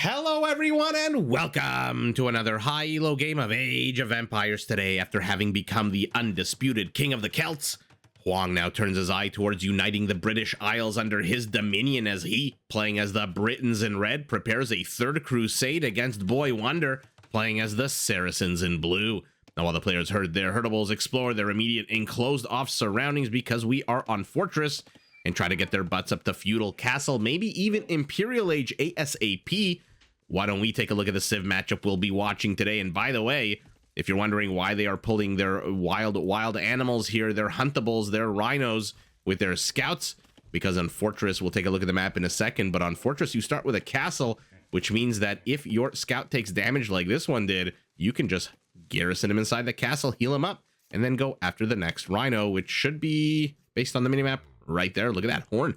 Hello everyone and welcome to another high elo game of Age of Empires today. After having become the undisputed king of the Celts, Hoang now turns his eye towards uniting the British Isles under his dominion as he, playing as the Britons in red, prepares a third crusade against BoyWonder, playing as the Saracens in blue. Now while the players herd their herdables explore their immediate enclosed off surroundings because we are on Fortress, and try to get their butts up to Feudal Castle, maybe even Imperial Age ASAP, why don't we take a look at the Civ matchup we'll be watching today? And by the way, if you're wondering why they are pulling their wild animals here, their huntables, their rhinos with their scouts, because on Fortress, we'll take a look at the map in a second, but on Fortress you start with a castle, which means that if your scout takes damage like this one did, you can just garrison him inside the castle, heal him up, and then go after the next rhino, which should be, based on the minimap, right there. Look at that horn.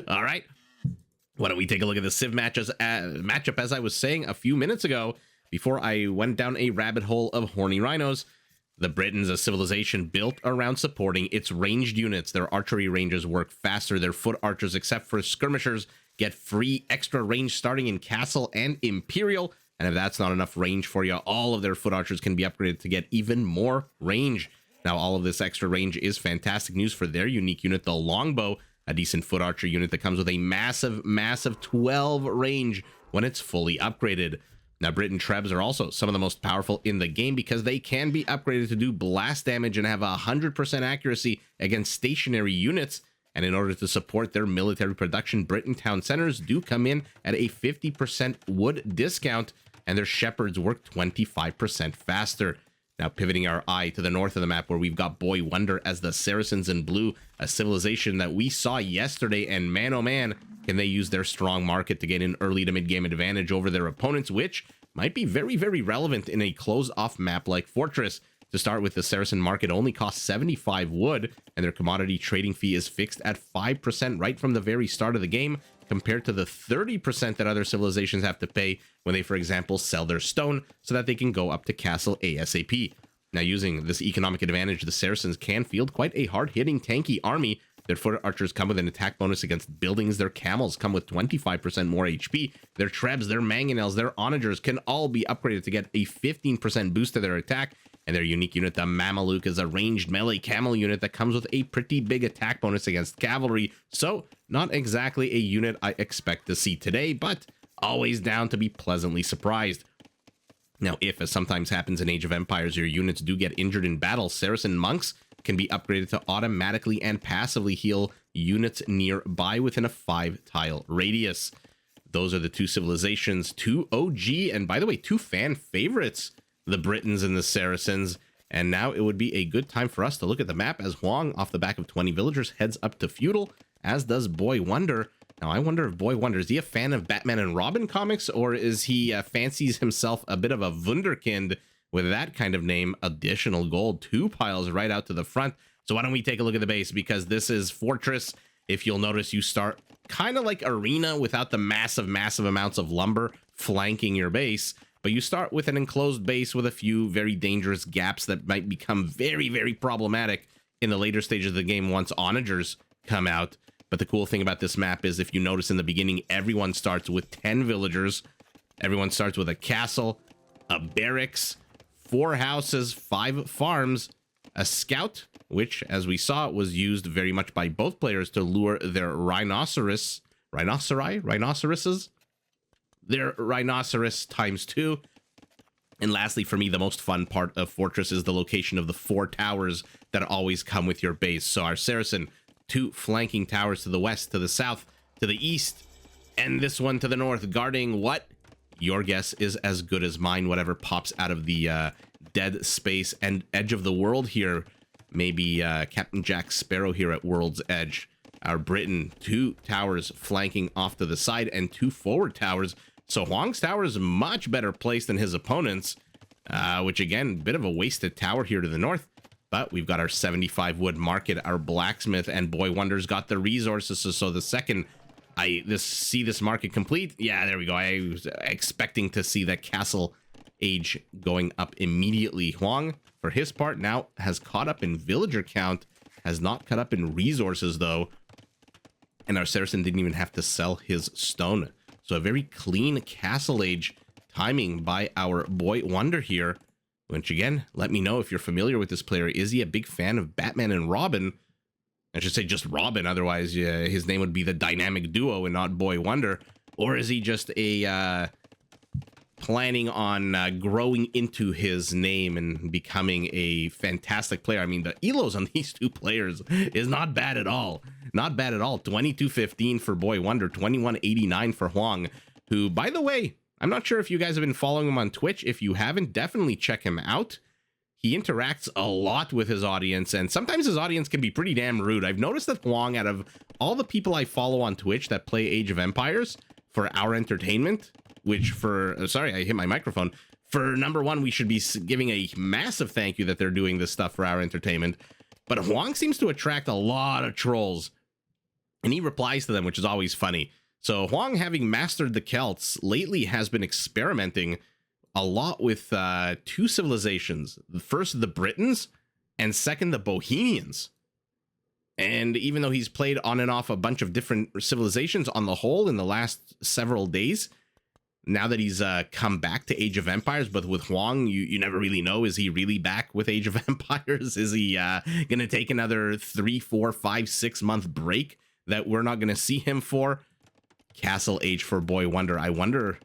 All right. Why don't we take a look at the Civ matchup, as I was saying a few minutes ago, before I went down a rabbit hole of horny rhinos. The Britons, a civilization built around supporting its ranged units. Their archery ranges work faster. Their foot archers, except for skirmishers, get free extra range starting in Castle and Imperial. And if that's not enough range for you, all of their foot archers can be upgraded to get even more range. Now, all of this extra range is fantastic news for their unique unit, the Longbow, a decent foot archer unit that comes with a massive 12 range when it's fully upgraded. Now, Briton Trebs are also some of the most powerful in the game because they can be upgraded to do blast damage and have 100% accuracy against stationary units. And in order to support their military production, Briton town centers do come in at a 50% wood discount, and their shepherds work 25% faster. Now, pivoting our eye to the north of the map, where we've got BoyWonder as the Saracens in blue, a civilization that we saw yesterday, and man, oh man, can they use their strong market to get an early to mid-game advantage over their opponents, which might be very, very relevant in a closed-off map like Fortress. To start with, the Saracen market only costs 75 wood, and their commodity trading fee is fixed at 5% right from the very start of the game, compared to the 30% that other civilizations have to pay when they, for example, sell their stone so that they can go up to Castle ASAP. Now, using this economic advantage, the Saracens can field quite a hard-hitting tanky army. Their foot archers come with an attack bonus against buildings. Their camels come with 25% more HP. Their trebs, their mangonels, their onagers can all be upgraded to get a 15% boost to their attack. And their unique unit, the Mameluke, is a ranged melee camel unit that comes with a pretty big attack bonus against cavalry. So, not exactly a unit I expect to see today, but always down to be pleasantly surprised. Now, if, as sometimes happens in Age of Empires, your units do get injured in battle, Saracen monks can be upgraded to automatically and passively heal units nearby within a 5-tile radius. Those are the two civilizations, two OG, and by the way, two fan favorites, the Britons and the Saracens. And now it would be a good time for us to look at the map as Hoang, off the back of 20 villagers, heads up to Feudal, as does BoyWonder. Now, I wonder if BoyWonder, is he a fan of Batman and Robin comics, or is he fancies himself a bit of a wunderkind with that kind of name? Additional gold, 2 piles right out to the front. So why don't we take a look at the base, because this is Fortress. If you'll notice, you start kind of like Arena without the massive amounts of lumber flanking your base. But you start with an enclosed base with a few very dangerous gaps that might become very, very problematic in the later stages of the game once onagers come out. But the cool thing about this map is, if you notice in the beginning, everyone starts with 10 villagers. Everyone starts with a castle, a barracks, 4 houses, 5 farms, a scout, which, as we saw, was used very much by both players to lure their rhinoceros times 2. And lastly, for me, the most fun part of Fortress is the location of the 4 towers that always come with your base. So our Saracen, 2 flanking towers to the west, to the south, to the east, and this one to the north, guarding what? Your guess is as good as mine. Whatever pops out of the dead space and edge of the world here. Maybe Captain Jack Sparrow here at World's Edge. Our Briton, 2 towers flanking off to the side and 2 forward towers. So Hoang's tower is much better placed than his opponent's, which again, bit of a wasted tower here to the north. But we've got our 75 wood market, our blacksmith, and BoyWonder's got the resources. So the second I see this market complete, yeah, there we go. I was expecting to see that Castle Age going up immediately. Hoang, for his part, now has caught up in villager count, has not caught up in resources though. And our Saracen didn't even have to sell his stone. So a very clean Castle Age timing by our BoyWonder here. Which again, let me know if you're familiar with this player. Is he a big fan of Batman and Robin? I should say just Robin, otherwise his name would be the Dynamic Duo and not BoyWonder. Or is he just a planning on growing into his name and becoming a fantastic player? I mean, the Elos on these two players is not bad at all. Not bad at all. 2215 for BoyWonder, 2189 for Hoang, who, by the way, I'm not sure if you guys have been following him on Twitch. If you haven't, definitely check him out. He interacts a lot with his audience, and sometimes his audience can be pretty damn rude. I've noticed that Hoang, out of all the people I follow on Twitch that play Age of Empires for our entertainment, which for, sorry, I hit my microphone. For number one, we should be giving a massive thank you that they're doing this stuff for our entertainment. But Hoang seems to attract a lot of trolls, and he replies to them, which is always funny. So Hoang, having mastered the Celts, lately has been experimenting a lot with two civilizations. First, the Britons, and second, the Bohemians. And even though he's played on and off a bunch of different civilizations on the whole in the last several days, now that he's come back to Age of Empires, but with Hoang, you never really know. Is he really back with Age of Empires? Is he going to take another 3, 4, 5, 6 month break that we're not going to see him for? Castle Age for BoyWonder. I wonder...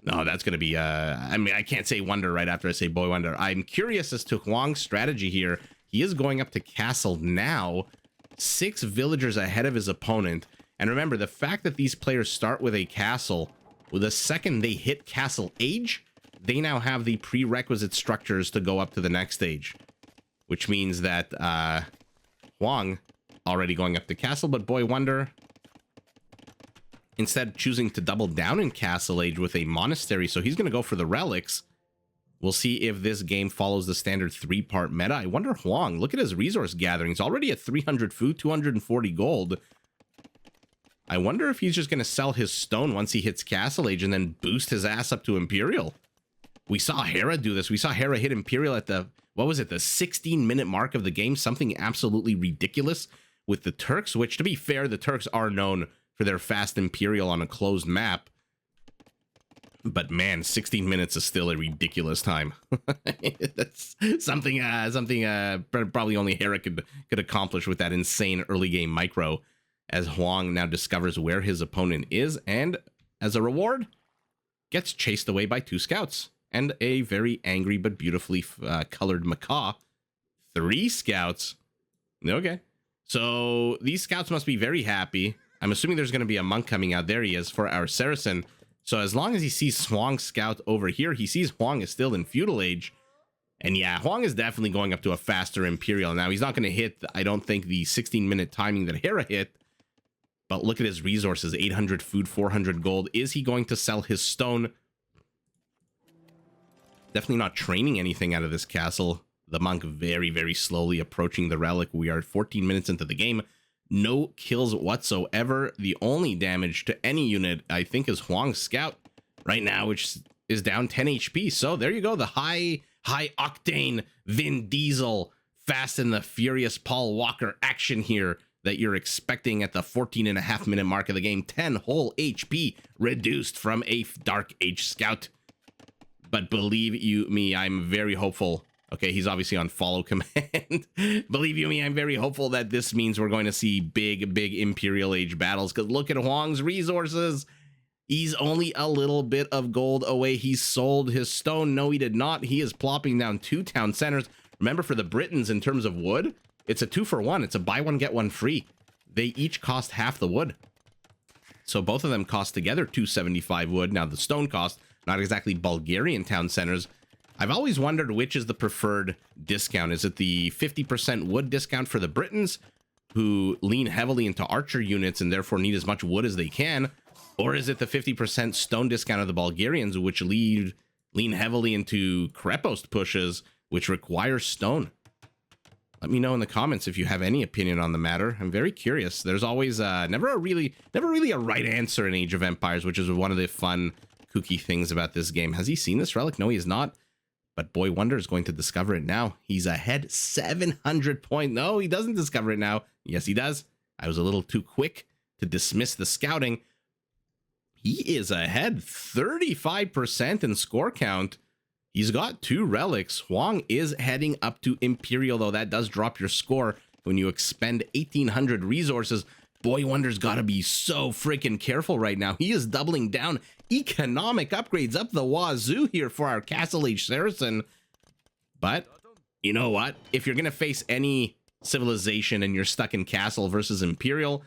No, that's going to be... I mean, I can't say wonder right after I say BoyWonder. I'm curious as to Hoang's strategy here. He is going up to Castle now, 6 villagers ahead of his opponent. And remember, the fact that these players start with a castle, the second they hit Castle Age, they now have the prerequisite structures to go up to the next stage. Which means that Hoang already going up to Castle, but BoyWonder... instead choosing to double down in Castle Age with a monastery, so he's going to go for the relics. We'll see if this game follows the standard 3-part meta. I wonder, Hoang, look at his resource gathering. He's already at 300 food, 240 gold. I wonder if he's just going to sell his stone once he hits Castle Age and then boost his ass up to Imperial. We saw Hera do this. We saw Hera hit Imperial at the, what was it, the 16-minute mark of the game. Something absolutely ridiculous with the Turks, which, to be fair, the Turks are known for their fast Imperial on a closed map. But man, 16 minutes is still a ridiculous time. That's something probably only Hera could accomplish with that insane early game micro, as Hoang now discovers where his opponent is, and as a reward, gets chased away by 2 scouts and a very angry but beautifully colored macaw. 3 scouts. Okay. So these scouts must be very happy. I'm assuming there's going to be a monk coming out. There he is for our Saracen. So as long as he sees Hoang's scout over here, he sees Hoang is still in Feudal Age. And yeah, Hoang is definitely going up to a faster Imperial. Now, he's not going to hit, I don't think, the 16-minute timing that Hera hit. But look at his resources, 800 food, 400 gold. Is he going to sell his stone? Definitely not training anything out of this castle. The monk very, very slowly approaching the relic. We are 14 minutes into the game. No kills whatsoever. The only damage to any unit, I think, is Hoang's scout right now, which is down 10 HP. So there you go. The high octane Vin Diesel, Fast and the Furious Paul Walker action here that you're expecting at the 14.5-minute mark of the game. 10 whole HP reduced from a Dark Age scout. But believe you me, I'm very hopeful. Okay, he's obviously on follow command. Believe you me, I'm very hopeful that this means we're going to see big Imperial Age battles. Because look at Hoang's resources. He's only a little bit of gold away. He sold his stone. No, he did not. He is plopping down 2 town centers. Remember, for the Britons, in terms of wood, it's a 2-for-1. It's a buy one, get one free. They each cost half the wood. So both of them cost together 275 wood. Now, the stone cost, not exactly Bulgarian town centers. I've always wondered which is the preferred discount. Is it the 50% wood discount for the Britons, who lean heavily into archer units and therefore need as much wood as they can? Or is it the 50% stone discount of the Bulgarians, which lean heavily into Krepost pushes, which require stone? Let me know in the comments if you have any opinion on the matter. I'm very curious. There's always never really a right answer in Age of Empires, which is one of the fun, kooky things about this game. Has he seen this relic? No, he has not. But BoyWonder is going to discover it now. He's ahead 700 points. No, he doesn't discover it now. Yes, he does. I was a little too quick to dismiss the scouting. He is ahead 35% in score count. He's got 2 relics. Hoang is heading up to Imperial, though. That does drop your score when you expend 1,800 resources. BoyWonder's got to be so freaking careful right now. He is doubling down economic upgrades up the wazoo here for our Castle Age Saracen. But you know what? If you're going to face any civilization and you're stuck in Castle versus Imperial,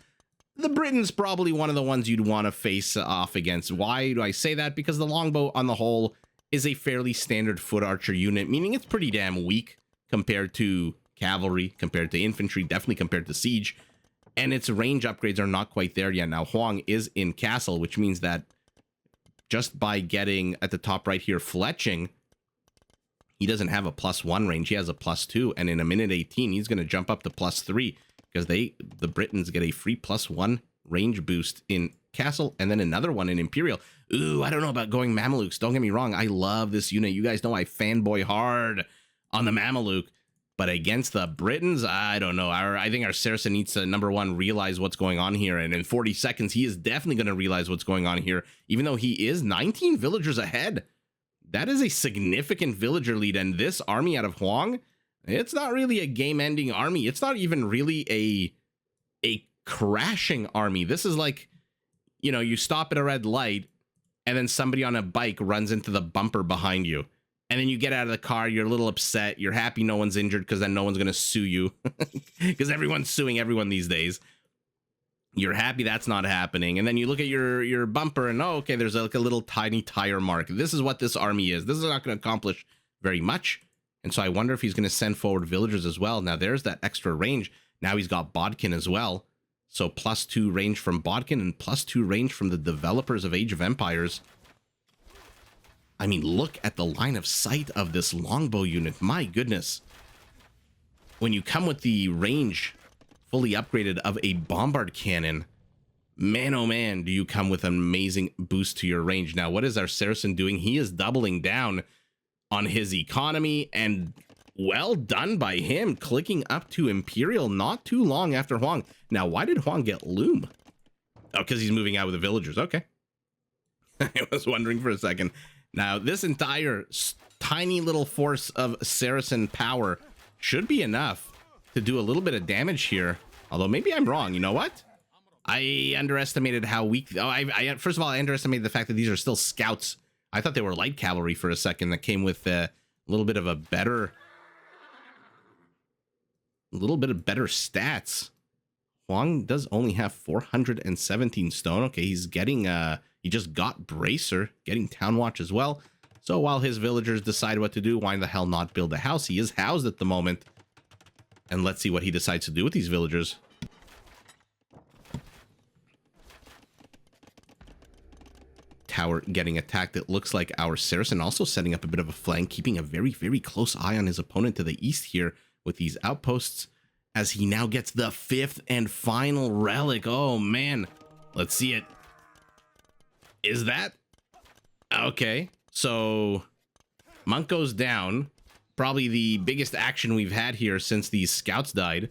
the Britons probably one of the ones you'd want to face off against. Why do I say that? Because the longbow on the whole is a fairly standard foot archer unit, meaning it's pretty damn weak compared to cavalry, compared to infantry, definitely compared to siege. And its range upgrades are not quite there yet. Now, Hoang is in Castle, which means that just by getting at the top right here, fletching, he doesn't have a +1 range. He has a +2. And in a minute 18, he's going to jump up to +3 because the Britons get a free +1 range boost in Castle and then another one in Imperial. Ooh, I don't know about going Mamelukes. Don't get me wrong. I love this unit. You guys know I fanboy hard on the Mameluke. But against the Britons, I don't know. I think our Saracen needs to, number one, realize what's going on here. And in 40 seconds, he is definitely going to realize what's going on here, even though he is 19 villagers ahead. That is a significant villager lead. And this army out of Hoang, it's not really a game-ending army. It's not even really a crashing army. This is like, you know, you stop at a red light, and then somebody on a bike runs into the bumper behind you. And then you get out of the car, you're a little upset, you're happy no one's injured because then no one's going to sue you because everyone's suing everyone these days. You're happy that's not happening. And then you look at your bumper and, oh, okay, there's like a little tiny tire mark. This is what this army is. This is not going to accomplish very much. And so I wonder if he's going to send forward villagers as well. Now there's that extra range. Now he's got Bodkin as well. So +2 range from Bodkin and +2 range from the developers of Age of Empires. I mean, look at the line of sight of this longbow unit. My goodness. When you come with the range fully upgraded of a bombard cannon, man, oh man, do you come with an amazing boost to your range. Now, what is our Saracen doing? He is doubling down on his economy, and well done by him, clicking up to Imperial not too long after Hoang. Now, why did Hoang get Loom? Oh, because he's moving out with the villagers. Okay. I was wondering for a second. Now, this entire tiny little force of Saracen power should be enough to do a little bit of damage here. Although maybe I'm wrong. You know what? I underestimated how weak. Oh, first of all, I underestimated the fact that these are still scouts. I thought they were light cavalry for a second that came with a little bit of better stats. Hoang does only have 417 stone. Okay, he's getting he just got Bracer, getting Town Watch as well. So while his villagers decide what to do, why the hell not build a house? He is housed at the moment. And let's see what he decides to do with these villagers. Tower getting attacked. It looks like our Saracen also setting up a bit of a flank, keeping a very, very close eye on his opponent to the east here with these outposts, as he now gets the 5th and final relic. Oh, man. Let's see it. Is that? Okay. So, Monk goes down. Probably the biggest action we've had here since these scouts died.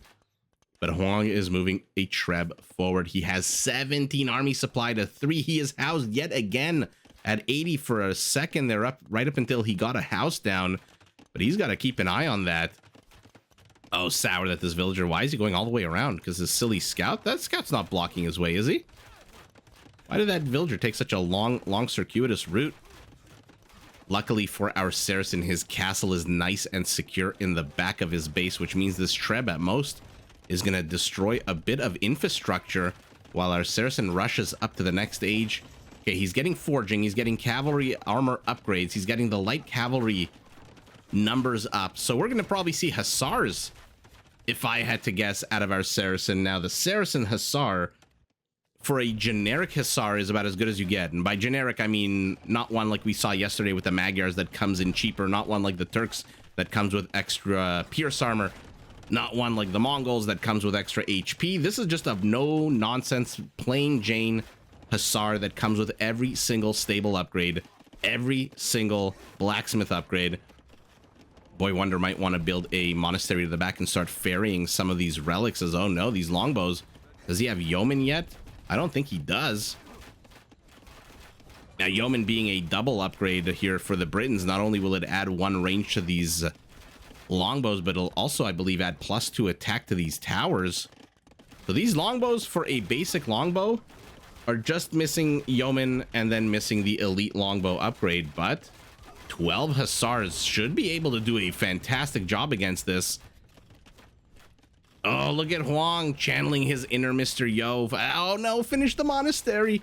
But Hoang is moving a treb forward. He has 17 army supply to 3. He is housed yet again at 80 for a second. They're up right up until he got a house down. But he's got to keep an eye on that. Oh, sour that this villager. Why is he going all the way around? Because this silly scout? That scout's not blocking his way, is he? Why did that villager take such a long circuitous route? Luckily for our Saracen, his castle is nice and secure in the back of his base, which means this treb at most is going to destroy a bit of infrastructure while our Saracen rushes up to the next age. Okay, he's getting forging. He's getting cavalry armor upgrades. He's getting the light cavalry numbers up. So we're going to probably see hussars, if I had to guess, out of our Saracen. Now, the Saracen hussar, for a generic hussar, is about as good as you get. And by generic, I mean not one like we saw yesterday with the Magyars that comes in cheaper, not one like the Turks that comes with extra pierce armor, not one like the Mongols that comes with extra HP. This is just a no-nonsense, plain Jane hussar that comes with every single stable upgrade, every single blacksmith upgrade. BoyWonder might want to build a monastery to the back and start ferrying some of these relics as, oh no, these longbows. Does he have yeoman yet? I don't think he does. Now, Yeoman being a double upgrade here for the Britons, not only will it add 1 range to these longbows, but it'll also, I believe, add +2 attack to these towers. So these longbows for a basic longbow are just missing Yeoman and then missing the elite longbow upgrade, but 12 Hussars should be able to do a fantastic job against this. Oh, look at Hoang channeling his inner Mr. Yo. Oh no, finish the monastery.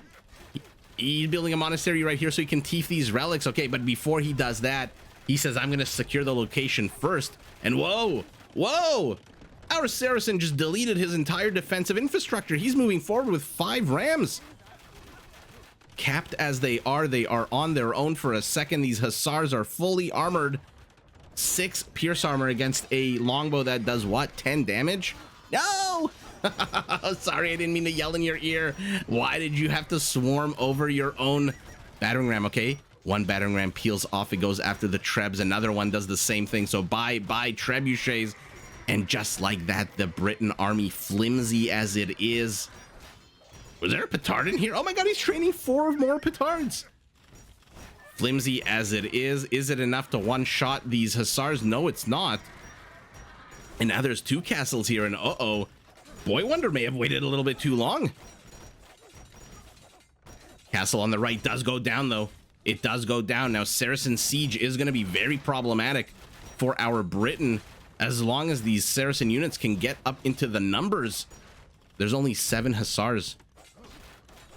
He's building a monastery right here so he can teeth these relics. Okay, but before he does that, he says, I'm going to secure the location first. And whoa, whoa, our Saracen just deleted his entire defensive infrastructure. He's moving forward with 5 rams. Capped as they are on their own for a second. These Hussars are fully armored. 6 pierce armor against a longbow that does what? 10 damage? No! Sorry, I didn't mean to yell in your ear. Why did you have to swarm over your own battering ram? Okay, 1 battering ram peels off. It goes after the trebs. Another one does the same thing. So bye trebuchets. And just like that, the Briton army, flimsy as it is. Was there a petard in here? Oh my god, he's training 4 more petards. Flimsy as it is it enough to one-shot these Hussars? No, it's not. And now there's 2 castles here, and uh-oh. BoyWonder may have waited a little bit too long. Castle on the right does go down, though. It does go down. Now, Saracen siege is going to be very problematic for our Briton. As long as these Saracen units can get up into the numbers. There's only 7 Hussars.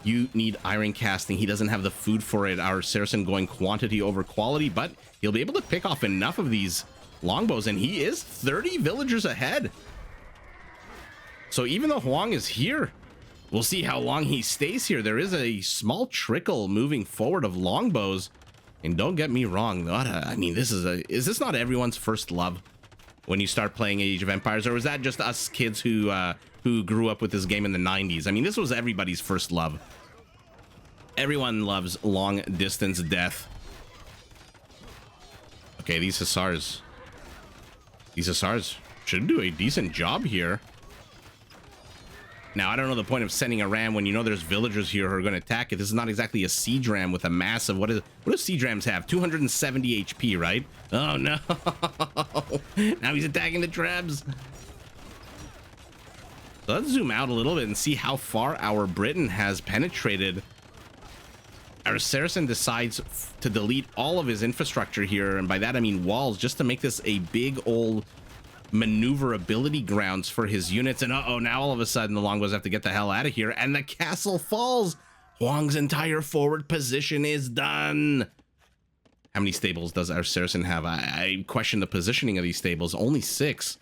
You need iron casting. He doesn't have the food for it. Our Saracen going quantity over quality, but he'll be able to pick off enough of these longbows, and he is 30 villagers ahead. So even though Hoang is here, we'll see how long he stays here. There is a small trickle moving forward of longbows, and don't get me wrong, I mean, is this not everyone's first love when you start playing Age of Empires, or was that just us kids who grew up with this game in the 90s? I mean, this was everybody's first love. Everyone loves long distance death. Okay, these Hussars should do a decent job here. Now, I don't know the point of sending a ram when you know there's villagers here who are going to attack it. This is not exactly a siege ram with a massive... What do siege rams have? 270 HP, right? Oh, no. Now he's attacking the trebs. So let's zoom out a little bit and see how far our Briton has penetrated. Our Saracen decides to delete all of his infrastructure here, and by that I mean walls, just to make this a big old maneuverability grounds for his units. And uh-oh, now all of a sudden the longbows have to get the hell out of here, and the castle falls. Hoang's entire forward position is done. How many stables does our Saracen have? I question the positioning of these stables. Only 6.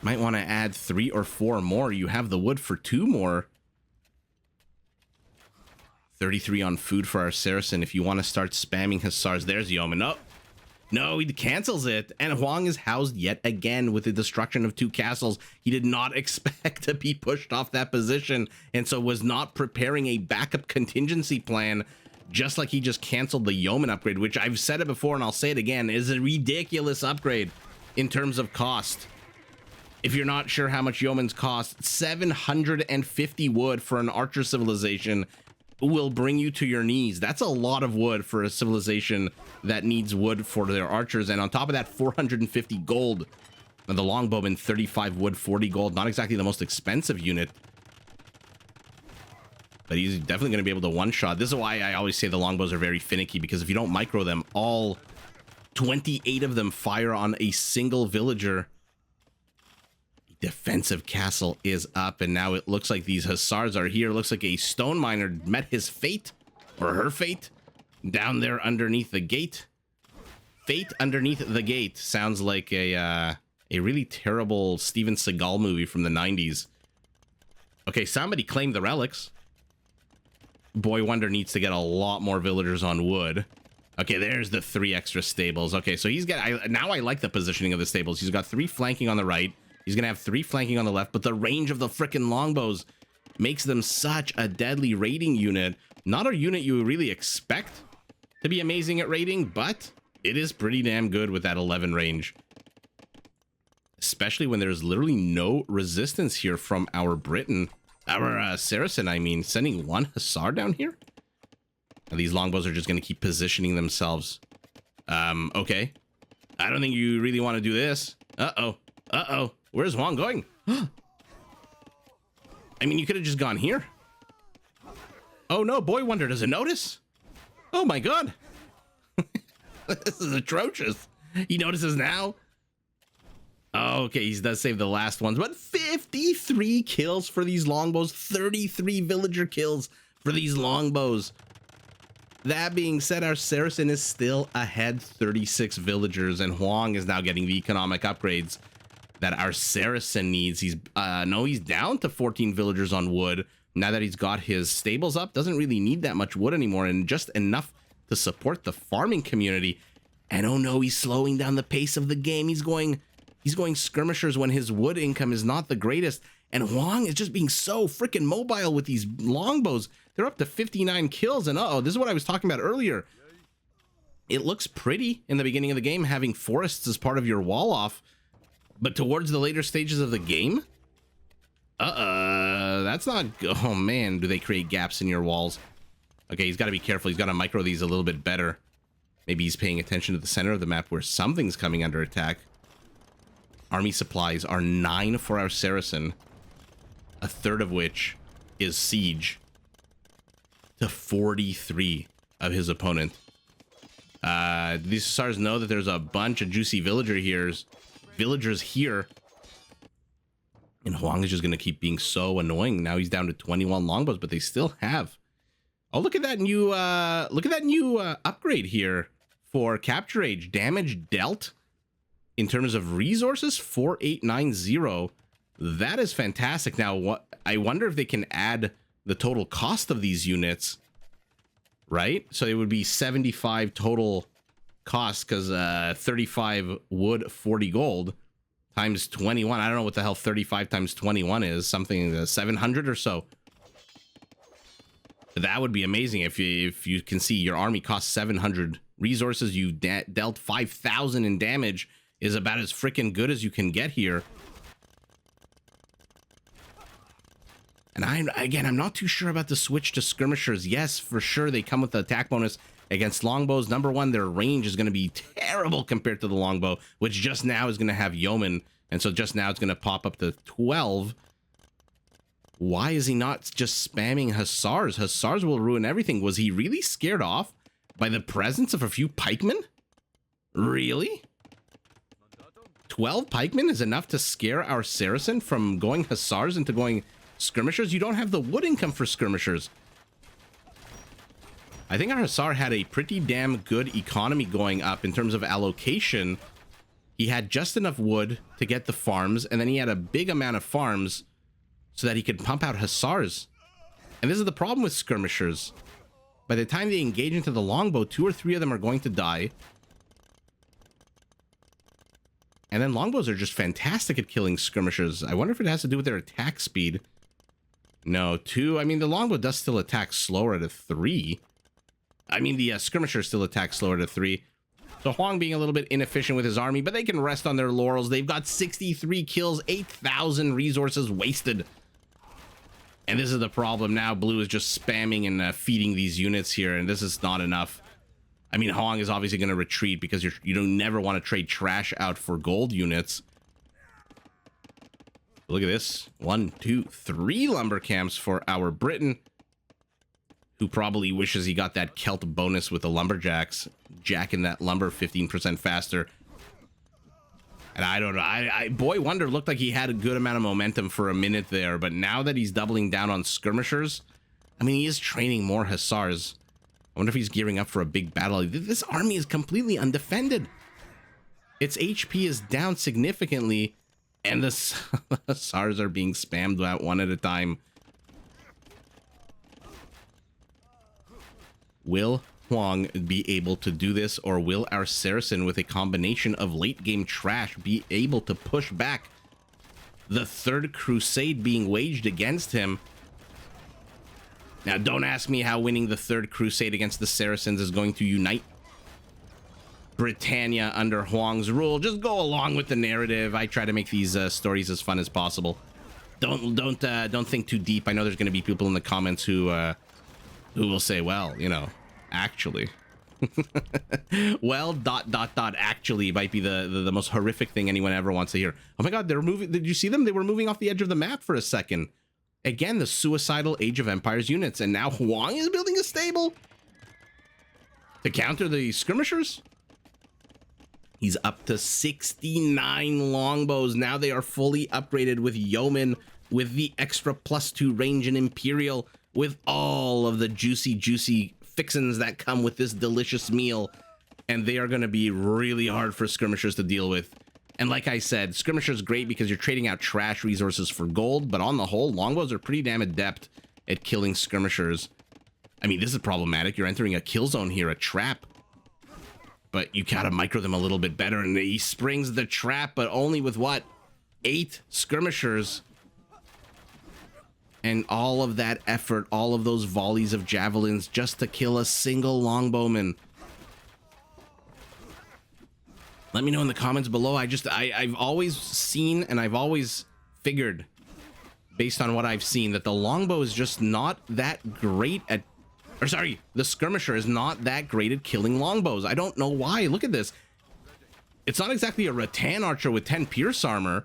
Might want to add 3 or 4 more. You have the wood for 2 more. 33 on food for our Saracen. If you want to start spamming Hussars, there's Yeoman. Oh, no, he cancels it. And Hoang is housed yet again with the destruction of 2 castles. He did not expect to be pushed off that position, and so was not preparing a backup contingency plan, just like he just canceled the Yeoman upgrade, which I've said it before and I'll say it again, is a ridiculous upgrade in terms of cost. If you're not sure how much Yeomans cost, 750 wood for an archer civilization will bring you to your knees. That's a lot of wood for a civilization that needs wood for their archers. And on top of that, 450 gold. And the longbowman, 35 wood, 40 gold. Not exactly the most expensive unit, but he's definitely going to be able to one-shot. This is why I always say the longbows are very finicky, because if you don't micro them, all 28 of them fire on a single villager. Defensive castle is up, and now it looks like these Hussars are here. Looks like a stone miner met his fate, or her fate, down there underneath the gate. Fate underneath the gate sounds like a really terrible Steven Seagal movie from the 90s. Okay, somebody claimed the relics. BoyWonder needs to get a lot more villagers on wood. Okay, there's the 3 extra stables. Okay, so he's got... now I like the positioning of the stables. He's got 3 flanking on the right. He's going to have 3 flanking on the left, but the range of the frickin' longbows makes them such a deadly raiding unit. Not a unit you really expect to be amazing at raiding, but it is pretty damn good with that 11 range. Especially when there's literally no resistance here from our Briton. Our Saracen, I mean. Sending 1 Hussar down here? These longbows are just going to keep positioning themselves. Okay. I don't think you really want to do this. Uh-oh. Uh-oh. Where's Hoang going? I mean, you could have just gone here. Oh no, BoyWonder doesn't notice. Oh my god. This is atrocious. He notices now. Oh, okay, he does save the last ones, but 53 kills for these longbows, 33 villager kills for these longbows. That being said, our Saracen is still ahead 36 villagers, and Hoang is now getting the economic upgrades that our Saracen needs. He's he's down to 14 villagers on wood. Now that he's got his stables up, doesn't really need that much wood anymore, and just enough to support the farming community. And oh no, he's slowing down the pace of the game. He's going skirmishers when his wood income is not the greatest. And Hoang is just being so freaking mobile with these longbows. They're up to 59 kills, and uh-oh, this is what I was talking about earlier. It looks pretty in the beginning of the game having forests as part of your wall off, but towards the later stages of the game, that's not, oh man, do they create gaps in your walls? Okay, he's got to be careful. He's got to micro these a little bit better. Maybe he's paying attention to the center of the map where something's coming under attack. Army supplies are 9 for our Saracen, a third of which is siege, to 43 of his opponent. These Hussars know that there's a bunch of juicy villagers here. And Hoang is just going to keep being so annoying. Now he's down to 21 longbows, but they still have. Oh, look at that new upgrade here for Capture Age. Damage dealt in terms of resources, 4890. That is fantastic. Now, what I wonder if they can add the total cost of these units, right? So it would be 75 total cost, because 35 wood, 40 gold times 21. I don't know what the hell 35 times 21 is. Something 700 or so. That would be amazing if you can see your army costs 700 resources. You dealt 5,000 in damage, is about as freaking good as you can get here. And I'm not too sure about the switch to skirmishers. Yes, for sure, they come with the attack bonus against longbows. Number one, their range is going to be terrible compared to the longbow, which just now is going to have yeoman. And so just now it's going to pop up to 12. Why is he not just spamming Hussars? Hussars will ruin everything. Was he really scared off by the presence of a few pikemen? Really? 12 pikemen is enough to scare our Saracen from going Hussars into going skirmishers? You don't have the wood income for skirmishers. I think our Hussar had a pretty damn good economy going up in terms of allocation. He had just enough wood to get the farms, and then he had a big amount of farms so that he could pump out Hussars. And this is the problem with skirmishers. By the time they engage into the longbow, 2 or 3 of them are going to die. And then longbows are just fantastic at killing skirmishers. I wonder if it has to do with their attack speed. No, 2. I mean, the longbow does still attack slower at a 3. I mean, the skirmisher still attacks slower at a 3. So Hoang being a little bit inefficient with his army, but they can rest on their laurels. They've got 63 kills, 8,000 resources wasted. And this is the problem now. Blue is just spamming and feeding these units here, and this is not enough. I mean, Hoang is obviously going to retreat because you don't never want to trade trash out for gold units. Look at this. 1, 2, 3 lumber camps for our Briton, who probably wishes he got that Celt bonus with the lumberjacks, jacking that lumber 15% faster. And I don't know. BoyWonder looked like he had a good amount of momentum for a minute there, but now that he's doubling down on skirmishers, I mean, he is training more Hussars. I wonder if he's gearing up for a big battle. This army is completely undefended. Its HP is down significantly, and the Hussars are being spammed out one at a time. Will Hoang be able to do this, or will our Saracen, with a combination of late game trash, be able to push back the third crusade being waged against him? Now, don't ask me how winning the third crusade against the Saracens is going to unite Britannia under Hoang's rule. Just go along with the narrative. I try to make these stories as fun as possible. Don't think too deep. I know there's going to be people in the comments who will say, well, you know, Actually. Well, actually might be the most horrific thing anyone ever wants to hear. Oh my god, they're moving. Did you see them? They were moving off the edge of the map for a second. Again, the suicidal Age of Empires units. And now Hoang is building a stable to counter the skirmishers. He's up to 69 longbows. Now they are fully upgraded with yeoman, with the extra +2 range and imperial, with all of the juicy fixins that come with this delicious meal. And they are going to be really hard for skirmishers to deal with. And like I said, skirmishers great because you're trading out trash resources for gold, but on the whole, longbows are pretty damn adept at killing skirmishers. I mean, this is problematic. You're entering a kill zone here, a trap. But you gotta micro them a little bit better, and he springs the trap, but only with what? 8 skirmishers. And all of that effort, all of those volleys of javelins just to kill a single longbowman. Let me know in the comments below. I've always seen, and I've always figured, based on what I've seen, that the longbow is just not that great at, or sorry, the skirmisher is not that great at killing longbows. I don't know why. Look at this. It's not exactly a rattan archer with 10 pierce armor,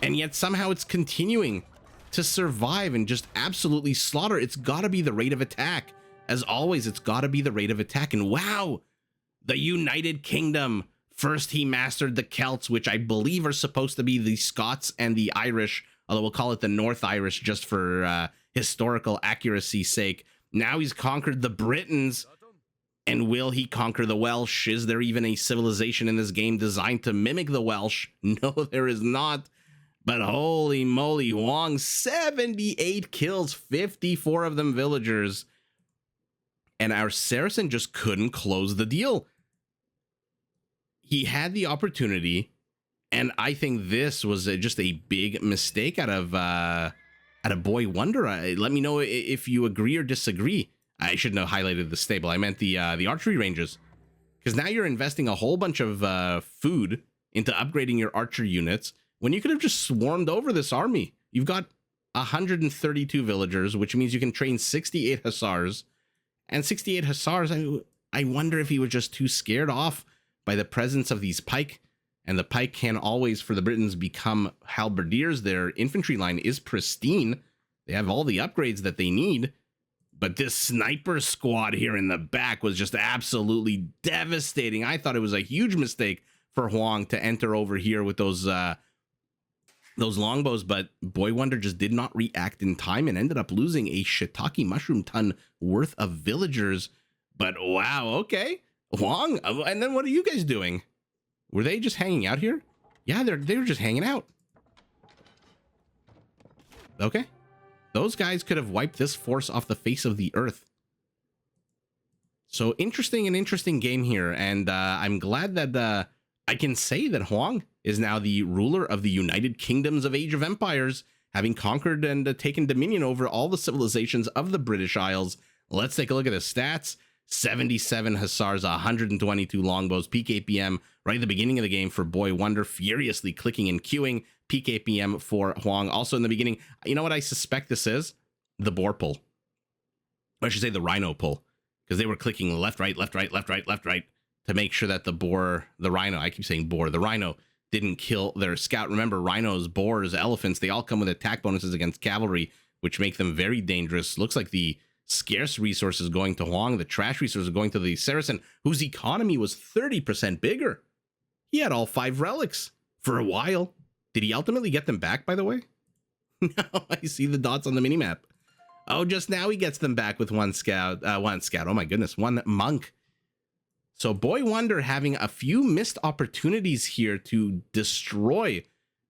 and yet somehow it's continuing to survive and just absolutely slaughter. It's gotta be the rate of attack. As always, it's gotta be the rate of attack. And wow, the United Kingdom. First, he mastered the Celts, which I believe are supposed to be the Scots and the Irish, although we'll call it the North Irish just for historical accuracy's sake. Now he's conquered the Britons, and will he conquer the Welsh? Is there even a civilization in this game designed to mimic the Welsh? No, there is not. But holy moly, Hoang, 78 kills, 54 of them villagers. And our Saracen just couldn't close the deal. He had the opportunity, and I think this was just a big mistake out of BoyWonder. Let me know if you agree or disagree. I shouldn't have highlighted the stable. I meant the archery ranges, because now you're investing a whole bunch of food into upgrading your archer units when you could have just swarmed over this army. You've got 132 villagers, which means you can train 68 hussars, and 68 hussars. I wonder if he was just too scared off by the presence of these pike, and the pike can always, for the Britons, become halberdiers. Their infantry line is pristine. They have all the upgrades that they need, but this sniper squad here in the back was just absolutely devastating. I thought it was a huge mistake for Hoang to enter over here with those longbows, but BoyWonder just did not react in time and ended up losing a shiitake mushroom ton worth of villagers. But wow, okay. Hoang, and then what are you guys doing? Were they just hanging out here? Yeah, they were just hanging out. Okay. Those guys could have wiped this force off the face of the earth. So interesting game here, and I'm glad that I can say that Hoang is now the ruler of the United Kingdoms of Age of Empires, having conquered and taken dominion over all the civilizations of the British Isles. Let's take a look at the stats. 77 hussars, 122 longbows, peak APM right at the beginning of the game for BoyWonder, furiously clicking and queuing. Peak APM for Hoang also in the beginning. You know what I suspect this is? The boar pull. Or I should say the rhino pull, because they were clicking left, right, left, right, left, right, left, right to make sure that the rhino, I keep saying boar, the rhino didn't kill their scout. Remember, rhinos, boars, elephants, they all come with attack bonuses against cavalry, which make them very dangerous. Looks like the scarce resources going to Hoang, the trash resources going to the Saracen, whose economy was 30% bigger. He had all 5 relics for a while. Did he ultimately get them back, by the way? No, I see the dots on the minimap. Oh, just now he gets them back with one scout. Oh my goodness, one monk. So BoyWonder having a few missed opportunities here to destroy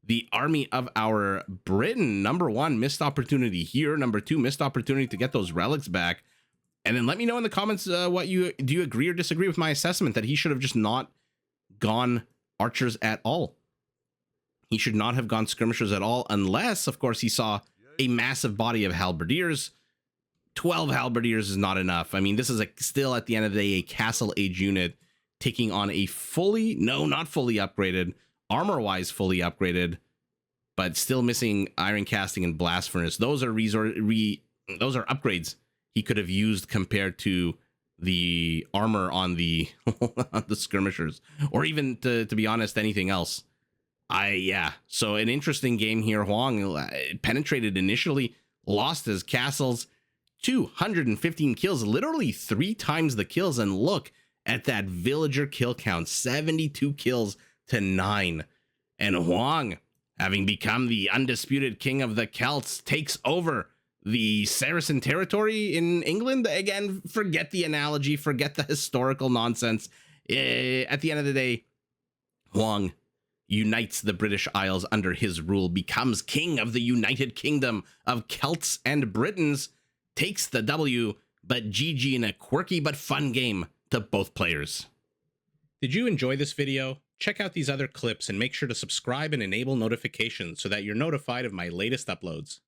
the army of our Britain. Number 1, missed opportunity here. Number 2, missed opportunity to get those relics back. And then let me know in the comments do you agree or disagree with my assessment that he should have just not gone archers at all. He should not have gone skirmishers at all, unless, of course, he saw a massive body of halberdiers. 12 halberdiers is not enough. I mean, this is still at the end of the day a castle age unit taking on a not fully upgraded, armor-wise fully upgraded, but still missing iron casting and blast furnace. Those are upgrades he could have used compared to the armor on the on the skirmishers, or even to be honest, anything else. So an interesting game here. Hoang penetrated initially, lost his castles, 215 kills, literally 3 times the kills, and look at that villager kill count, 72 kills to 9. And Hoang, having become the undisputed king of the Celts, takes over the Saracen territory in England. Again, forget the analogy, forget the historical nonsense. At the end of the day, Hoang unites the British Isles under his rule, becomes king of the United Kingdom of Celts and Britons, takes the W, but GG in a quirky but fun game to both players. Did you enjoy this video? Check out these other clips and make sure to subscribe and enable notifications so that you're notified of my latest uploads.